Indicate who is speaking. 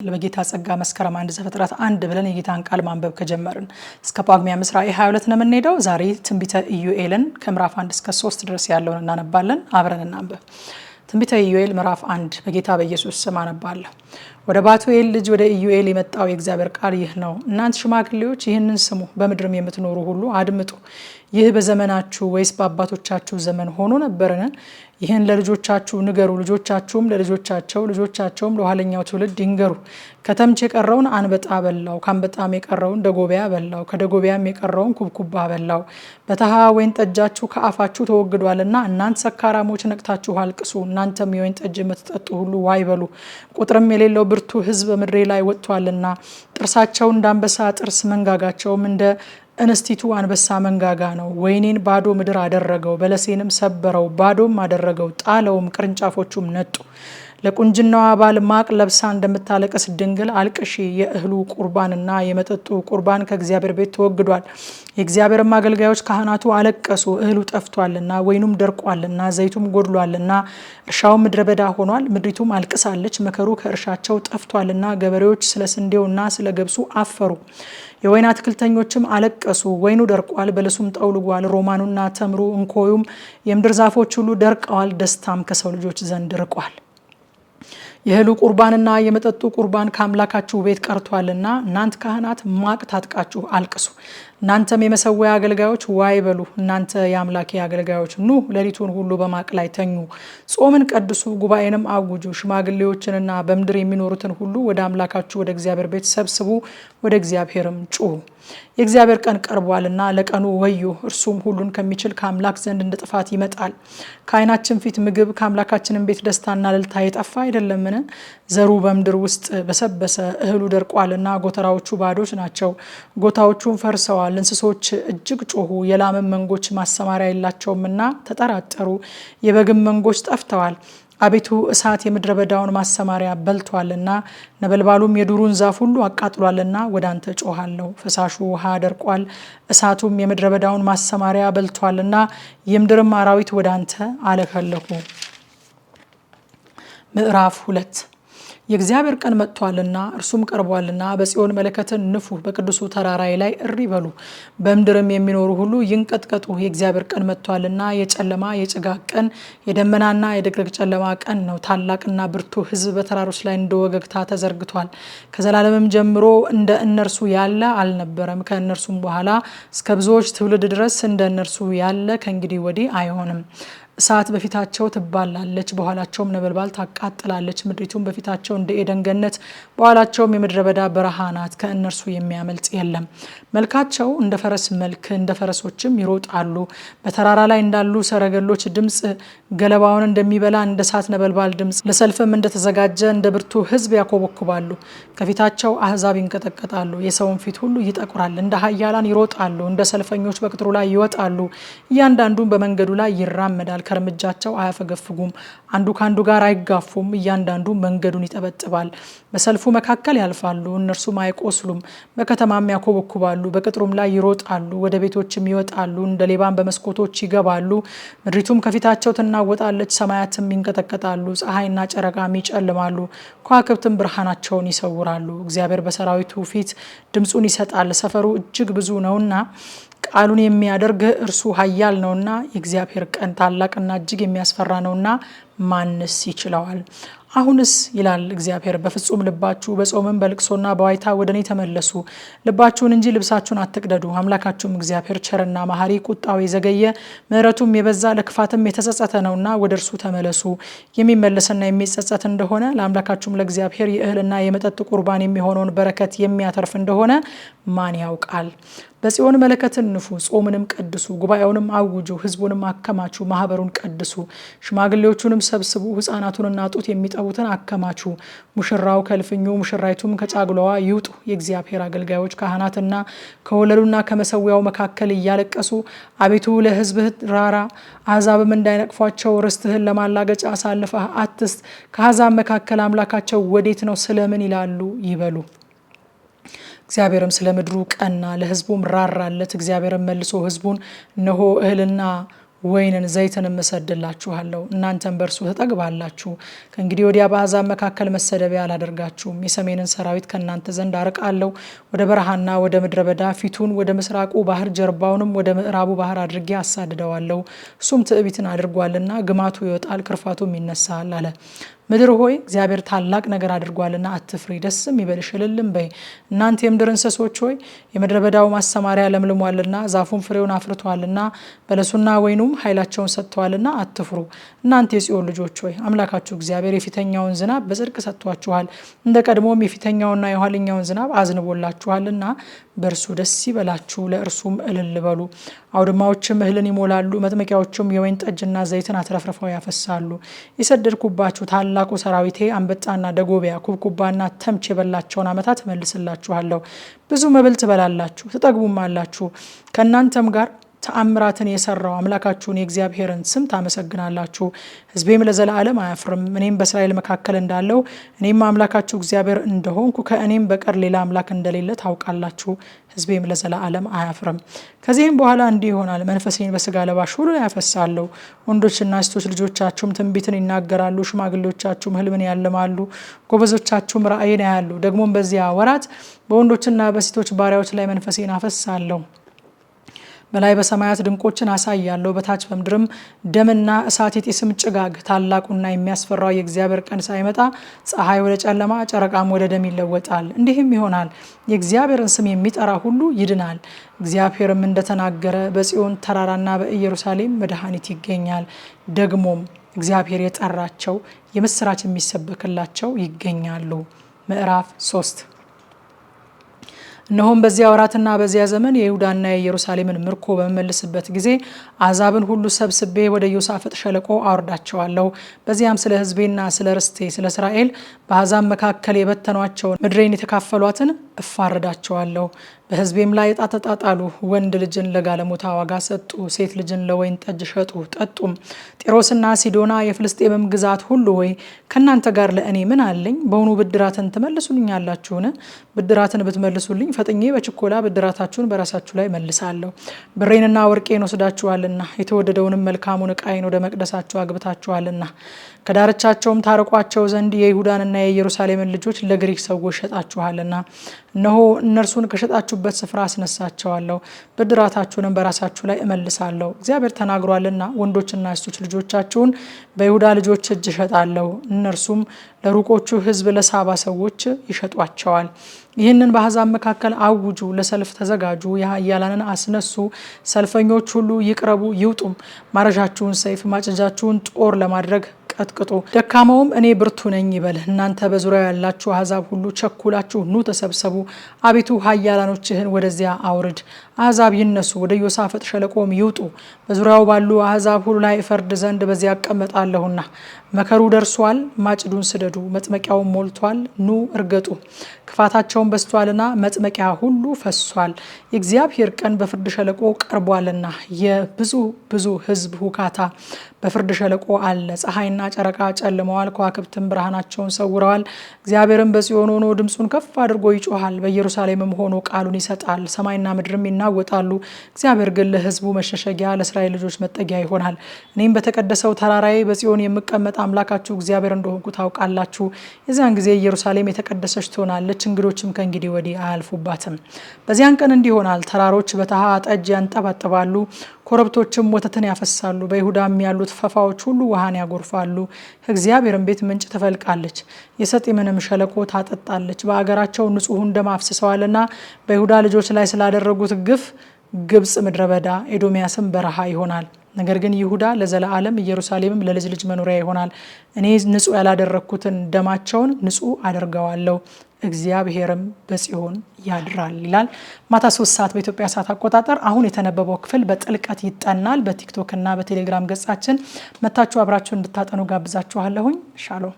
Speaker 1: ለበጌታ ጸጋ መስከረም 1 ዘፍጥረት 1 ብለን የጌታን ቃል ማንበብ ከጀመርን እስከ ጳጉሜ ራዕይ 22 ነው የምንሄደው። ዛሬ ትንቢተ ኢዩኤልን ከምዕራፍ 1 እስከ 3 ድረስ ያለውን እናነባለን። አብረን እናንብብ። ትንቢተ ኢዩኤል ምዕራፍ 1 በጌታ በኢየሱስ ስም አነባለሁ። ወደ ባቱኤል ልጅ ወደ ኢዩኤል የመጣው የእግዚአብሔር ቃል ይህ ነው። እናንተ ሽማግሌዎች ይህንን ስሙ፣ በምድርም የምትኖሩ ሁሉ አድምጡ። ይህ በዘመናችሁ ወይስ በአባቶቻችሁ ዘመን ሆኖ ነበርን? ይህን ለልጆቻችሁ ንገሩ፣ ልጆቻችሁም ለልጆቻቸው፣ ልጆቻቸውም ለኋለኛው ትውልድ ይንገሩ። ከተምች የቀረውን አንበጣ በላው፣ ከአንበጣም የቀረውን ደጎቢያ በላው፣ ከደጎቢያም የቀረውን ኩብኩባ በላው። በተሃ ወይን ጠጃችሁ ከአፋችሁ ተወግዷልና እናንተ ሰካራሞች ነቅታችሁ አልቅሱ። እናንተም የወይን ጠጅ የምትጠጡ ሁሉ ዋይ በሉ። ቁጥርም የሌለው ብርቱ ሕዝብ ምድሬ ላይ ወጥቷልና፣ ጥርሳቸው እንዳንበሳ ጥርስ፣ መንጋጋቸውም እንደ እንስቲቱ አንበሳ መንጋጋ ነው። ወይኔን ባዶ ምድር አደረገው፣ በለሴንም ሰበረው፣ ባዶም አደረገው፣ ጣለውም፣ ቅርንጫፎቹም ነጡ። ለቁንጅናዋ ባል ማቅ ለብሳ እንደምታለቅስ ድንግል አልቅሺ። የእህሉ ቁርባንና የመጠጡ ቁርባን ከእግዚአብሔር ቤት ተወግዷል። የእግዚአብሔርም አገልጋዮች ካህናቱ አለቀሱ። እህሉ ጠፍቷልና፣ ወይኑም ደርቋልና፣ ዘይቱም ጎድሏልና፣ እርሻውም ምድረ በዳ ሆኗል። ምድሪቱም አልቅሳለች፣ መከሩ ከእርሻቸው ጠፍቷልና። ገበሬዎች ስለ ስንዴውና ስለ ገብሱ አፈሩ። የወይን አትክልተኞችም አለቀሱ። ወይኑ ደርቋል፣ በለሱም ጠውልጓል። ሮማኑና ተምሩ እንኮዩም የምድር ዛፎች ሁሉ ደርቀዋል። ደስታም ከሰው ልጆች ዘንድ ርቋል። የእህሉ ቁርባንና የመጠጡ ቁርባን ከአምላካችሁ ቤት ቀርቷልና፣ እናንተ ካህናት ማቅ ታጥቃችሁ አልቅሱ። እናንተም የመሰዊያ አገልጋዮች ዋይ በሉ። እናንተ የአምላኬ አገልጋዮች ኑ፣ ሌሊቱን ሁሉ በማቅ ላይ ተኙ። ጾምን ቀድሱ፣ ጉባኤንም አውጁ። ሽማግሌዎችንና በምድር የሚኖሩትን ሁሉ ወደ አምላካችሁ ወደ እግዚአብሔር ቤት ሰብስቡ፣ ወደ እግዚአብሔርም ጩሁ። የእግዚአብሔር ቀን ቀርቧልና ለቀኑ ወዮ። እርሱም ሁሉን ከሚችል ከአምላክ ዘንድ እንደ ጥፋት ይመጣል። ከዓይናችን ፊት ምግብ ከአምላካችንን ቤት ደስታና እልልታ የጠፋ አይደለምን? ዘሩ በምድር ውስጥ በሰበሰ፣ እህሉ ደርቋልና ጎተራዎቹ ባዶች ናቸው። ጎታዎቹም ፈርሰዋል። እንስሶች እጅግ ጮሁ። የላምም መንጎች ማሰማሪያ የላቸውምና ተጠራጠሩ። የበግም መንጎች ጠፍተዋል። አቤቱ እሳት የምድረ በዳውን ማሰማሪያ በልቷልና፣ ነበልባሉም የዱሩን ዛፍ ሁሉ አቃጥሏልና ወደ አንተ ጮሃለሁ። ፈሳሹ ውሃ ደርቋል፣ እሳቱም የምድረ በዳውን ማሰማሪያ በልቷልና፣ የምድርም አራዊት ወደ አንተ አለከለኩ። ምዕራፍ 2 የእግዚአብሔር ቀን መጥቷልና እርሱም ቀርቧልና፣ በጽዮን መለከትን ንፉ፣ በቅዱሱ ተራራይ ላይ እሪ በሉ። በምድርም የሚኖሩ ሁሉ ይንቀጥቀጡ። የእግዚአብሔር ቀን መጥቷልና፣ የጨለማ የጭጋግ ቀን፣ የደመናና የድቅድቅ ጨለማ ቀን ነው። ታላቅና ብርቱ ሕዝብ በተራሮች ላይ እንደ ወገግታ ተዘርግቷል። ከዘላለምም ጀምሮ እንደ እነርሱ ያለ አልነበረም። ከእነርሱም በኋላ እስከ ብዙዎች ትውልድ ድረስ እንደ እነርሱ ያለ ከእንግዲህ ወዲህ አይሆንም። እሳት በፊታቸው ትባላለች፣ በኋላቸውም ነበልባል ታቃጥላለች። ምድሪቱም በፊታቸው እንደ ኤደን ገነት፣ በኋላቸውም የምድረ በዳ በረሃ ናት። ከእነርሱ የሚያመልጥ የለም። መልካቸው እንደ ፈረስ መልክ፣ እንደ ፈረሶችም ይሮጣሉ። በተራራ ላይ እንዳሉ ሰረገሎች ድምፅ፣ ገለባውን እንደሚበላ እንደ እሳት ነበልባል ድምፅ፣ ለሰልፍም እንደተዘጋጀ እንደ ብርቱ ሕዝብ ያኮበኩባሉ። ከፊታቸው አሕዛብ ይንቀጠቀጣሉ። የሰውን ፊት ሁሉ ይጠቁራል። እንደ ኃያላን ይሮጣሉ፣ እንደ ሰልፈኞች በቅጥሩ ላይ ይወጣሉ። እያንዳንዱም በመንገዱ ላይ ይራመዳል። ከእርምጃቸው አያፈገፍጉም። አንዱ ከአንዱ ጋር አይጋፉም። እያንዳንዱ መንገዱን ይጠበጥባል። በሰልፉ መካከል ያልፋሉ፣ እነርሱም አይቆስሉም። በከተማም ያኮበኩባሉ፣ በቅጥሩም ላይ ይሮጣሉ። ወደ ቤቶችም ይወጣሉ፣ እንደ ሌባም በመስኮቶች ይገባሉ። ምድሪቱም ከፊታቸው ትናወጣለች፣ ሰማያትም ይንቀጠቀጣሉ። ፀሐይና ጨረቃም ይጨልማሉ፣ ከዋክብትም ብርሃናቸውን ይሰውራሉ። እግዚአብሔር በሰራዊቱ ፊት ድምፁን ይሰጣል። ሰፈሩ እጅግ ብዙ ነውና ቃሉን የሚያደርግ እርሱ ኃያል ነውና፣ የእግዚአብሔር ቀን ታላቅና እጅግ የሚያስፈራ ነውና ማንስ ይችለዋል? አሁንስ ይላል እግዚአብሔር፣ በፍጹም ልባችሁ በጾምም በልቅሶና በዋይታ ወደ እኔ ተመለሱ። ልባችሁን እንጂ ልብሳችሁን አትቅደዱ። አምላካችሁም እግዚአብሔር ቸርና መሐሪ፣ ቁጣው የዘገየ ምሕረቱም የበዛ ለክፋትም የተጸጸተ ነውና ወደ እርሱ ተመለሱ። የሚመለስና የሚጸጸት እንደሆነ ለአምላካችሁም ለእግዚአብሔር የእህልና የመጠጥ ቁርባን የሚሆነውን በረከት የሚያተርፍ እንደሆነ ማን ያውቃል? በጽዮን መለከትን ንፉ፣ ጾምንም ቀድሱ፣ ጉባኤውንም አውጁ፣ ሕዝቡንም አከማቹ፣ ማህበሩን ቀድሱ፣ ሽማግሌዎቹንም ሰብስቡ፣ ሕፃናቱንና ጡት የሚጠቡትን አከማቹ። ሙሽራው ከልፍኙ ሙሽራይቱም ከጫጉላዋ ይውጡ። የእግዚአብሔር አገልጋዮች ካህናትና ከወለሉና ከመሰዊያው መካከል እያለቀሱ አቤቱ ለሕዝብህ ራራ፣ አሕዛብም እንዳይነቅፏቸው ርስትህን ለማላገጫ አሳልፈህ አትስጥ። ከአሕዛብ መካከል አምላካቸው ወዴት ነው ስለምን ይላሉ ይበሉ። እግዚአብሔርም ስለ ምድሩ ቀና፣ ለሕዝቡም ራራለት። እግዚአብሔርም መልሶ ሕዝቡን እነሆ እህልና ወይንን ዘይትን እሰድላችኋለሁ፣ እናንተም በእርሱ ተጠግባላችሁ። ከእንግዲህ ወዲያ በአሕዛብ መካከል መሰደቢያ አላደርጋችሁም። የሰሜንን ሰራዊት ከእናንተ ዘንድ አርቃለሁ፣ ወደ በረሃና ወደ ምድረ በዳ ፊቱን ወደ ምስራቁ ባህር ጀርባውንም ወደ ምዕራቡ ባህር አድርጌ አሳድደዋለሁ። እሱም ትዕቢትን አድርጓልና ግማቱ ይወጣል፣ ክርፋቱም ይነሳል አለ። ምድር ሆይ እግዚአብሔር ታላቅ ነገር አድርጓልና አትፍሪ፣ ደስም ይበልሽ እልልም በይ። እናንተ የምድር እንስሶች ሆይ የምድረ በዳው ማሰማሪያ ለምልሟልና ዛፉም ፍሬውን አፍርቷልና በለሱና ወይኑም ኃይላቸውን ሰጥተዋልና አትፍሩ። እናንተ የጽዮን ልጆች ሆይ አምላካችሁ እግዚአብሔር የፊተኛውን ዝናብ በጽድቅ ሰጥቷችኋል፣ እንደ ቀድሞም የፊተኛውና የኋለኛውን ዝናብ አዝንቦላችኋልና በእርሱ ደስ ይበላችሁ፣ ለእርሱም እልል በሉ። አውድማዎችም እህልን ይሞላሉ፣ መጥመቂያዎችም የወይን ጠጅና ዘይትን አትረፍርፈው ያፈሳሉ። የሰደድኩባችሁ ታላቁ ሰራዊቴ አንበጣና ደጎቢያ ኩብኩባና ተምች የበላቸውን ዓመታት እመልስላችኋለሁ። ብዙ መብል ትበላላችሁ ትጠግቡም አላችሁ። ከእናንተም ጋር ተአምራትን የሰራው አምላካችሁን የእግዚአብሔርን ስም ታመሰግናላችሁ። ሕዝቤም ለዘላለም አያፍርም። እኔም በእስራኤል መካከል እንዳለው እኔም አምላካችሁ እግዚአብሔር እንደሆንኩ ከእኔም በቀር ሌላ አምላክ እንደሌለ ታውቃላችሁ። ሕዝቤም ለዘላለም አያፍርም። ከዚህም በኋላ እንዲህ ይሆናል፣ መንፈሴን በስጋ ለባሽ ሁሉ ያፈሳለሁ። ወንዶችና ሴቶች ልጆቻችሁም ትንቢትን ይናገራሉ፣ ሽማግሌዎቻችሁም ሕልምን ያልማሉ፣ ጎበዞቻችሁም ራእይን ያያሉ። ደግሞም በዚያ ወራት በወንዶችና በሴቶች ባሪያዎች ላይ መንፈሴን አፈሳለሁ። በላይ በሰማያት ድንቆችን አሳያለሁ፣ በታች በምድርም ደምና እሳት የጢስም ጭጋግ። ታላቁና የሚያስፈራው የእግዚአብሔር ቀን ሳይመጣ ፀሐይ ወደ ጨለማ ጨረቃም ወደ ደም ይለወጣል። እንዲህም ይሆናል፣ የእግዚአብሔርን ስም የሚጠራ ሁሉ ይድናል። እግዚአብሔርም እንደተናገረ በጽዮን ተራራና በኢየሩሳሌም መድኃኒት ይገኛል። ደግሞም እግዚአብሔር የጠራቸው የምስራች የሚሰበክላቸው ይገኛሉ። ምዕራፍ 3 እነሆም በዚያ ወራትና በዚያ ዘመን የይሁዳና የኢየሩሳሌምን ምርኮ በመመልስበት ጊዜ አሕዛብን ሁሉ ሰብስቤ ወደ ኢዮሳፍጥ ሸለቆ አወርዳቸዋለሁ። በዚያም ስለ ሕዝቤና ስለ ርስቴ ስለ እስራኤል በአሕዛብ መካከል የበተኗቸውን ምድሬን የተካፈሏትን እፋረዳቸዋለሁ። በሕዝቤም ላይ ዕጣ ተጣጣሉ። ወንድ ልጅን ለጋለሞታ ዋጋ ሰጡ፣ ሴት ልጅን ለወይን ጠጅ ሸጡ ጠጡም። ጢሮስና ሲዶና የፍልስጤምም ግዛት ሁሉ ሆይ ከእናንተ ጋር ለእኔ ምን አለኝ? በውኑ ብድራትን ትመልሱልኛላችሁን? ብድራትን ብትመልሱልኝ ፈጥኜ በችኮላ ብድራታችሁን በራሳችሁ ላይ መልሳለሁ። ብሬንና ወርቄን ወስዳችኋልና የተወደደውንም መልካሙን ዕቃዬን ወደ መቅደሳችሁ አግብታችኋልና ከዳርቻቸውም ታርቋቸው ዘንድ የይሁዳንና የኢየሩሳሌምን ልጆች ለግሪክ ሰዎች ሸጣችኋልና እነሆ እነርሱን ከሸጣችሁበት ስፍራ አስነሳቸዋለሁ፣ ብድራታችሁንም በራሳችሁ ላይ እመልሳለሁ። እግዚአብሔር ተናግሯልና ወንዶችና ሴቶች ልጆቻችሁን በይሁዳ ልጆች እጅ እሸጣለሁ፣ እነርሱም ለሩቆቹ ሕዝብ ለሳባ ሰዎች ይሸጧቸዋል። ይህንን በአሕዛብ መካከል አውጁ፣ ለሰልፍ ተዘጋጁ፣ የኃያላንን አስነሱ። ሰልፈኞች ሁሉ ይቅረቡ ይውጡም። ማረሻችሁን ሰይፍ ማጭጃችሁን ጦር ለማድረግ ቀጥቅጡ። ደካማውም እኔ ብርቱ ነኝ ይበል። እናንተ በዙሪያው ያላችሁ አሕዛብ ሁሉ ቸኩላችሁ ኑ ተሰብሰቡ። አቤቱ ኃያላኖችህን ወደዚያ አውርድ። አሕዛብ ይነሱ፣ ወደ ኢዮሳፍጥ ሸለቆም ይውጡ። በዙሪያው ባሉ አሕዛብ ሁሉ ላይ እፈርድ ዘንድ በዚያ እቀመጣለሁና። መከሩ ደርሷል፣ ማጭዱን ስደዱ፣ መጥመቂያውን ሞልቷል፣ ኑ እርገጡ። ክፋታቸውን በስቷልና መጥመቂያ ሁሉ ፈሷል። የእግዚአብሔር ቀን በፍርድ ሸለቆ ቀርቧልና የብዙ ሕዝብ ሁካታ በፍርድ ሸለቆ አለ። ፀሐይና ጨረቃ ጨልመዋል፣ ከዋክብትም ብርሃናቸውን ሰውረዋል። እግዚአብሔርም በጽዮን ሆኖ ድምፁን ከፍ አድርጎ ይጮሃል፣ በኢየሩሳሌምም ሆኖ ቃሉን ይሰጣል። ሰማይና ምድርም ይናወጣሉ። እግዚአብሔር ግን ለሕዝቡ መሸሸጊያ፣ ለእስራኤል ልጆች መጠጊያ ይሆናል። እኔም በተቀደሰው ተራራዬ በጽዮን የምቀመጥ አምላካችሁ እግዚአብሔር እንደሆንኩ ታውቃላችሁ። የዚያን ጊዜ ኢየሩሳሌም የተቀደሰች ትሆናለች፣ እንግዶችም ከእንግዲህ ወዲህ አያልፉባትም። በዚያን ቀን እንዲህ ይሆናል፣ ተራሮች በተሃ ጠጅ ያንጠባጥባሉ፣ ኮረብቶችም ወተትን ያፈሳሉ። በይሁዳም ያሉት ፈፋዎች ሁሉ ውሃን ያጎርፋሉ። ከእግዚአብሔርም ቤት ምንጭ ትፈልቃለች፣ የሰጢምንም ሸለቆ ታጠጣለች። በአገራቸው ንጹሑን ደም አፍስሰዋልና በይሁዳ ልጆች ላይ ስላደረጉት ግፍ ግብጽ ምድረ በዳ፣ ኤዶምያስም በረሃ ይሆናል። ነገር ግን ይሁዳ ለዘላለም ኢየሩሳሌምም ለልጅ ልጅ መኖሪያ ይሆናል። እኔ ንጹሕ ያላደረግኩትን ደማቸውን ንጹሕ አደርገዋለሁ፣ እግዚአብሔርም በጽዮን ያድራል ይላል። ማታ 3 ሰዓት በኢትዮጵያ ሰዓት አቆጣጠር። አሁን የተነበበው ክፍል በጥልቀት ይጠናል። በቲክቶክ እና በቴሌግራም ገጻችን መታችሁ አብራችሁ እንድታጠኑ ጋብዛችኋለሁኝ። ሻሎም